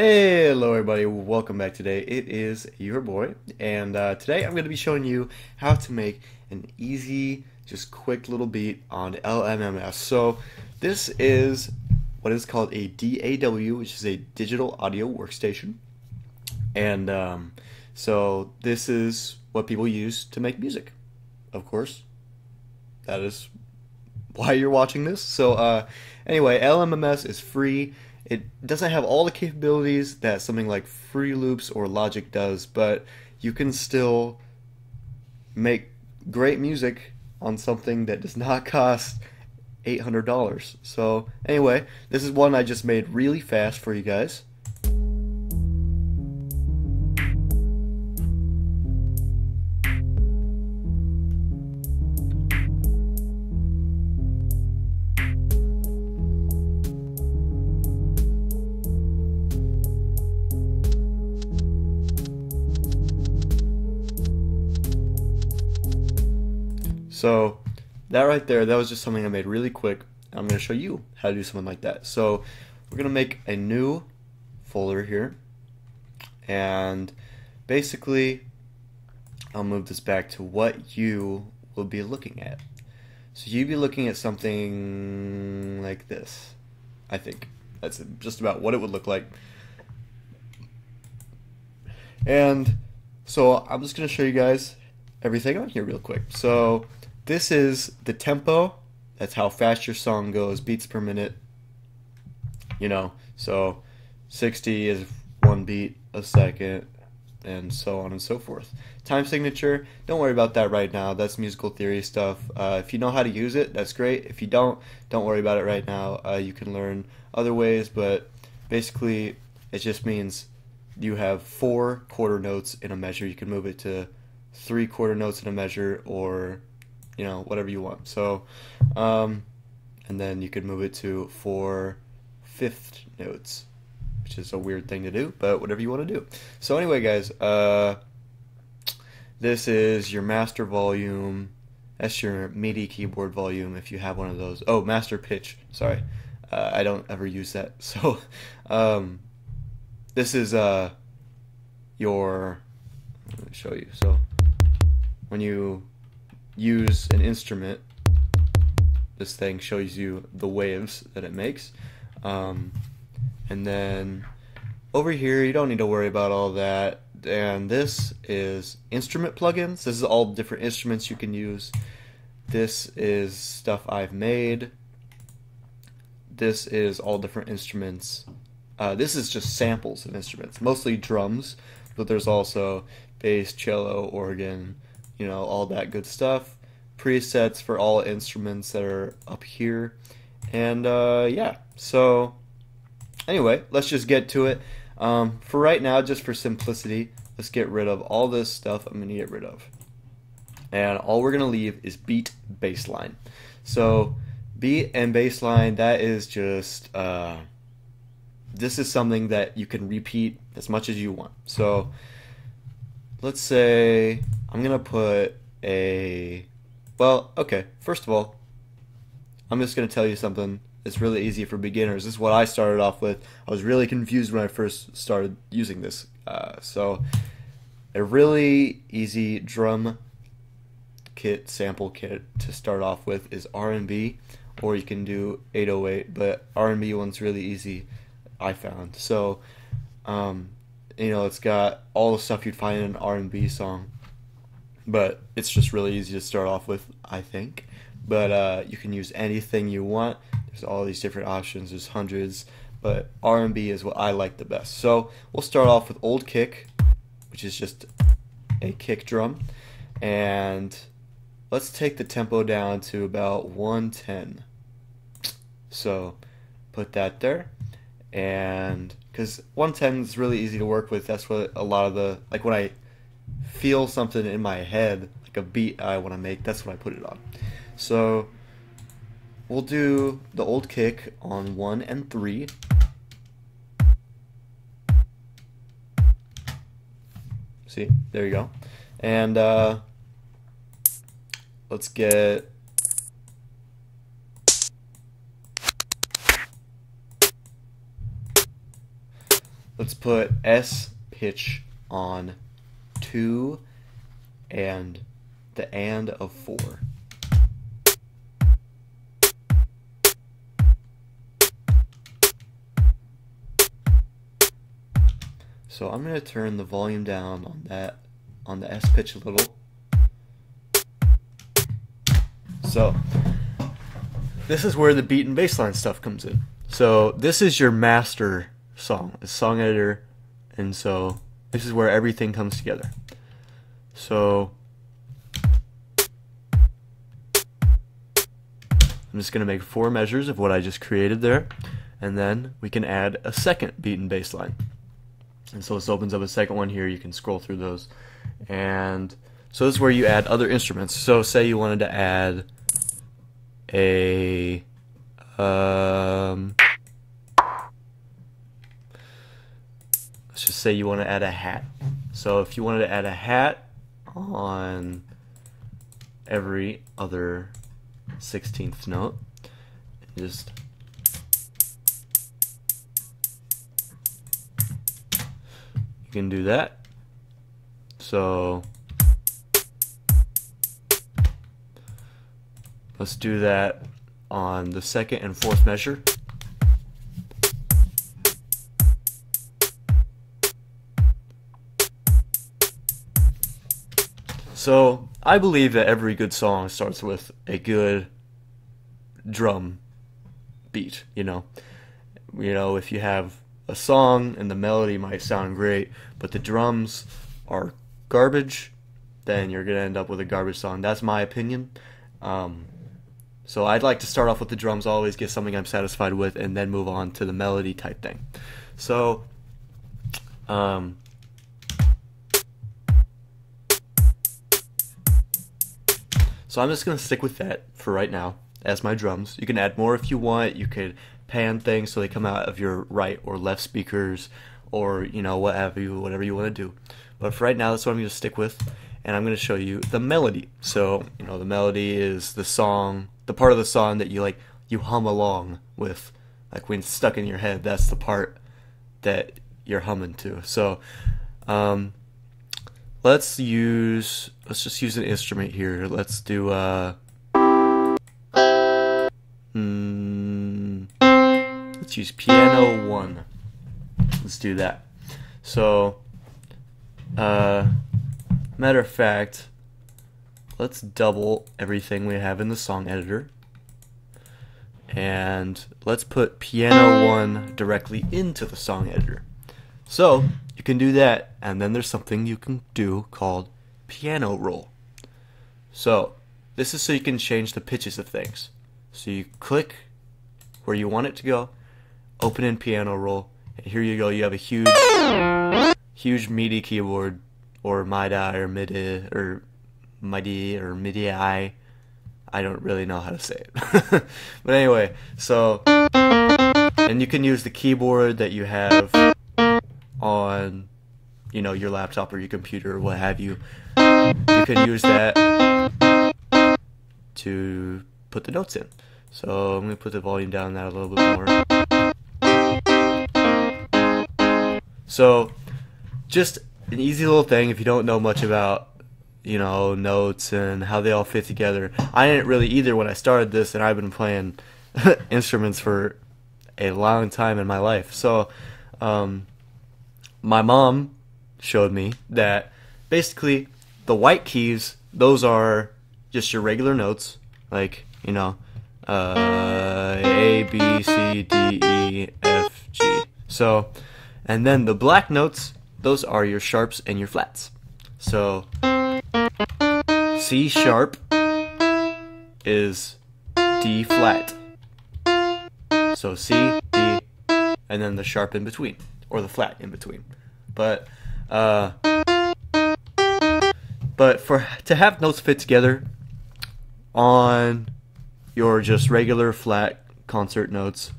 Hello everybody, welcome back today. It is your boy, and today I'm going to be showing you how to make an easy, just quick little beat on LMMS. So this is what is called a DAW, which is a digital audio workstation. And so this is what people use to make music. Of course, that is why you're watching this. So anyway, LMMS is free. It doesn't have all the capabilities that something like Fruity Loops or Logic does, but you can still make great music on something that does not cost $800. So anyway, this is one I just made really fast for you guys. So that right there, that was just something I made really quick. I'm going to show you how to do something like that. So we're going to make a new folder here. And basically, I'll move this back to what you will be looking at. So you'd be looking at something like this, I think. That's just about what it would look like. And so I'm just going to show you guys everything on here real quick. So this is the tempo. That's how fast your song goes, beats per minute. So 60 is 1 beat a second, and so on and so forth. Time signature, don't worry about that right now. That's musical theory stuff. If you know how to use it, that's great. If you don't worry about it right now. You can learn other ways, but basically it just means you have 4 quarter notes in a measure. You can move it to 3 quarter notes in a measure, or whatever you want. So and then you could move it to 4 fifth notes, which is a weird thing to do, but whatever you want to do. So anyway, guys, this is your master volume. That's your MIDI keyboard volume if you have one of those. Oh, master pitch, sorry. I don't ever use that. So this is your, let me show you. So when you use an instrument, this thing shows you the waves that it makes. And then over here, you don't need to worry about all that. And this is instrument plugins. This is all different instruments you can use. This is stuff I've made. This is all different instruments. This is just samples of instruments, mostly drums, but there's also bass, cello, organ, all that good stuff. Presets for all instruments that are up here. And yeah, so anyway, let's just get to it. For right now, just for simplicity, let's get rid of all this stuff I'm going to get rid of. And all we're going to leave is beat, bassline. So beat and bassline, that is just, this is something that you can repeat as much as you want. So let's say I'm going to put well, okay, first of all, I'm just going to tell you something that's really easy for beginners. This is what I started off with. I was really confused when I first started using this. So a really easy drum kit, sample kit to start off with is R&B, or you can do 808, but R&B one's really easy, I found. So, it's got all the stuff you'd find in an R&B song, but it's just really easy to start off with, I think. But you can use anything you want. There's all these different options. There's hundreds, but R&B is what I like the best. So we'll start off with old kick, which is just a kick drum, and let's take the tempo down to about 110. So put that there, and because 110 is really easy to work with, that's what a lot of the, like when I feel something in my head, like a beat I want to make, that's what I put it on. So we'll do the old kick on 1 and 3. See, there you go. And let's get let's put S pitch on 2 and the and of 4. So I'm going to turn the volume down on the S pitch a little. So this is where the beat and bass line stuff comes in. So this is your master song, the song editor, and so this is where everything comes together. So I'm just going to make 4 measures of what I just created there, and then we can add a second beat and bass line. And so this opens up a second one here. You can scroll through those. And so this is where you add other instruments. So say you wanted to add a let's just say you want to add a hat. So if you wanted to add a hat on every other 16th note, just you can do that. So let's do that on the 2nd and 4th measure. So I believe that every good song starts with a good drum beat, you know, if you have a song and the melody might sound great, but the drums are garbage, then you're gonna end up with a garbage song. That's my opinion. So I'd like to start off with the drums, always get something I'm satisfied with, and then move on to the melody type thing. So so I'm just gonna stick with that for right now as my drums. You can add more if you want. You could pan things so they come out of your right or left speakers, or whatever you want to do. But for right now, that's what I'm going to stick with, and I'm going to show you the melody. So the melody is the song, the part of the song that you hum along with, like when it's stuck in your head. That's the part that you're humming to. So let's just use an instrument here. Let's do let's use piano 1. Let's do that. So matter of fact, let's double everything we have in the song editor, and let's put piano 1 directly into the song editor. So you can do that, and then there's something you can do called piano roll. So this is so you can change the pitches of things. So you click where you want it to go, open in piano roll, and here you go. You have a huge MIDI keyboard, or MIDI or MIDI or MIDI or MIDI. I don't really know how to say it. But anyway, so, and you can use the keyboard that you have on your laptop or your computer or what have you. You can use that to put the notes in. So I'm going to put the volume down that a little bit more. So just an easy little thing if you don't know much about notes and how they all fit together. I didn't really either when I started this, and I've been playing instruments for a long time in my life. So my mom showed me that basically the white keys, those are just your regular notes, like A, B, C, D, E, F, G. So, and then the black notes, those are your sharps and your flats. So C sharp is D flat. So C, D, and then the sharp in between, or the flat in between. But to have notes fit together on your just regular flat concert notes,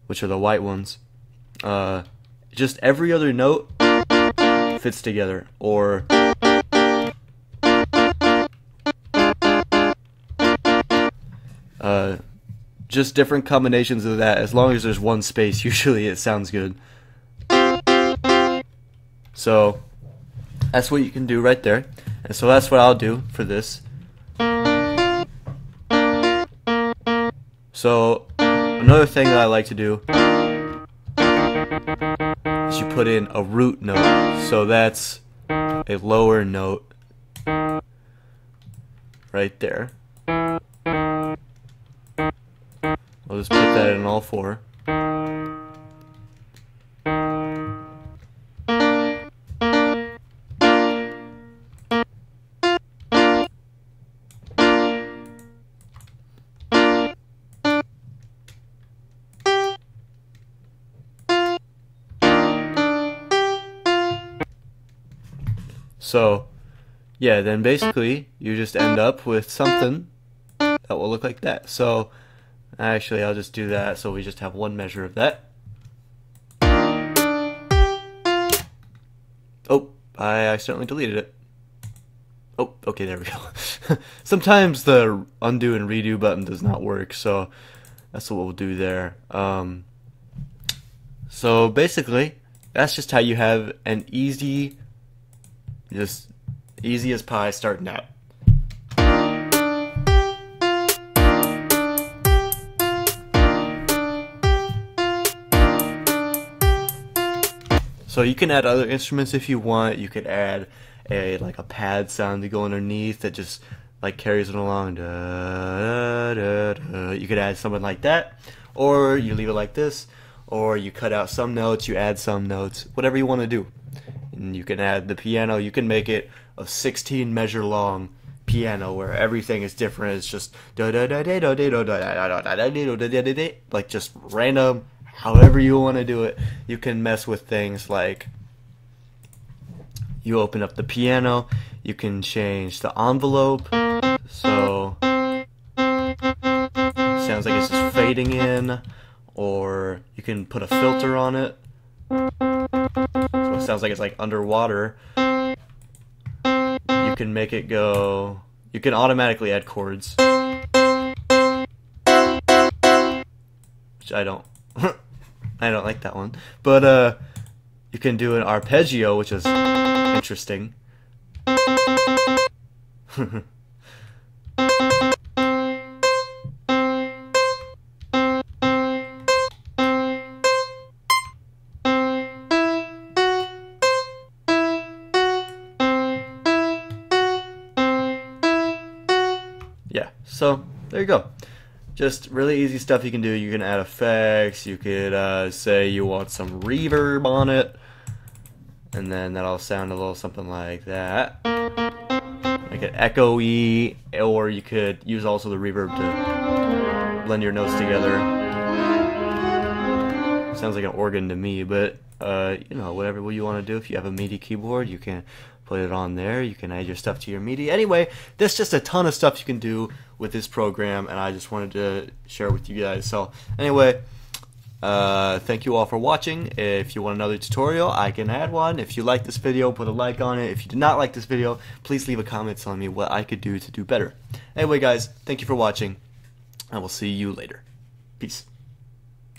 which are the white ones, just every other note fits together, or just different combinations of that. As long as there's one space, usually it sounds good. So that's what you can do right there. And so that's what I'll do for this. So another thing that I like to do is you put in a root note. So that's a lower note right there. I'll just put that in all four. So, yeah, then basically you just end up with something that will look like that. So, actually, I'll just do that so we just have one measure of that. Oh, I accidentally deleted it. Oh, okay, there we go. Sometimes the undo and redo button does not work, so that's what we'll do there. So basically, that's just how you have an easy, just easy as pie starting out. So you can add other instruments if you want. You could add like a pad sound to go underneath that just like carries it along. Da, da, da. You could add something like that, or you leave it like this, or you cut out some notes, you add some notes, whatever you want to do. And you can add the piano. You can make it a 16 measure long piano where everything is different. It's just like just random. However you want to do it. You can mess with things like you open up the piano, you can change the envelope, so it sounds like it's just fading in, or you can put a filter on it, so it sounds like it's like underwater. You can make it go, you can automatically add chords, which I don't like that one, but you can do an arpeggio, which is interesting. Yeah, so there you go. Just really easy stuff you can do. You can add effects. You could say you want some reverb on it, and then that'll sound a little something like that, like an echoey. Or you could use also the reverb to blend your notes together. Sounds like an organ to me, but you know, whatever you want to do. If you have a MIDI keyboard, you can put it on there. You can add your stuff to your MIDI. Anyway, there's just a ton of stuff you can do with this program, and I just wanted to share with you guys. So anyway, thank you all for watching. If you want another tutorial, I can add one. If you like this video, put a like on it. If you did not like this video, please leave a comment telling me what I could do to do better. Anyway guys, thank you for watching. I will see you later. Peace.